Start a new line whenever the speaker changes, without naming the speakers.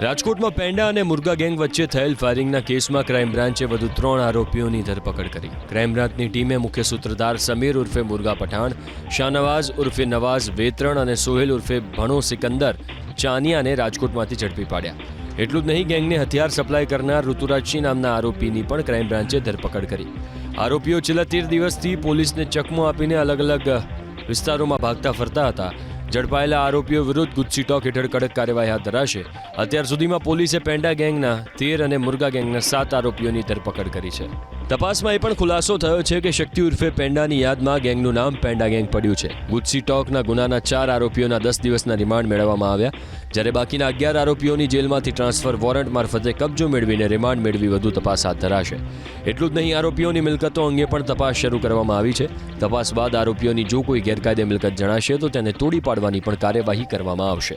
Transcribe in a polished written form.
રાજકોટમાં પેંડા અને મુર્ગા ગેંગ વચ્ચે થયેલ ફાયરિંગના કેસમાં ક્રાઇમ બ્રાન્ચે વધુ 3 આરોપીઓની ધરપકડ કરી. ક્રાઇમ બ્રાન્ચની ટીમે મુખ્ય સૂત્રધાર સમીર ઉર્ફે મુર્ગા પઠાણ, શાહનવાઝ ઉર્ફે નવાઝ વેત્રણ અને સોહેલ ઉર્ફે ભણો સિકંદર ચાનિયાને રાજકોટમાંથી ઝડપી પાડ્યા. એટલું જ નહીં, ગેંગને હથિયાર સપ્લાય કરનાર ઋતુરાજસિંહ નામના આરોપીની પણ ક્રાઇમ બ્રાન્ચે ધરપકડ કરી. આરોપીઓ છેલ્લા 13 દિવસથી પોલીસને ચકમો આપીને અલગ અલગ વિસ્તારોમાં ભાગતા ફરતા હતા. ઝડપાયેલા આરોપીઓ વિરુદ્ધ ગુજસી ટોક હેઠળ કડક કાર્યવાહી હાથ ધરાશે. અત્યાર સુધીમાં પોલીસે પેંડા ગેંગના 13 અને મુર્ગા ગેંગના 7 આરોપીઓની ધરપકડ કરી છે. તપાસમાં એ પણ ખુલાસો થયો છે કે શક્તિ ઉર્ફે પેંડાની યાદમાં ગેંગનું નામ પેંડા ગેંગ પડ્યું છે. ગુજસી ટોકના ગુનાના 4 આરોપીઓના 10 દિવસના રિમાન્ડ મેળવવામાં આવ્યા, જ્યારે બાકીના 11 આરોપીઓની જેલમાંથી ટ્રાન્સફર વોરંટ મારફતે કબજો મેળવીને રિમાન્ડ મેળવી વધુ તપાસ હાથ ધરાશે. એટલું જ નહીં, આરોપીઓની મિલકતો અંગે પણ તપાસ શરૂ કરવામાં આવી છે. તપાસ બાદ આરોપીઓની જો કોઈ ગેરકાયદે મિલકત જણાશે તો તેને તોડી પાડવાની પણ કાર્યવાહી કરવામાં આવશે.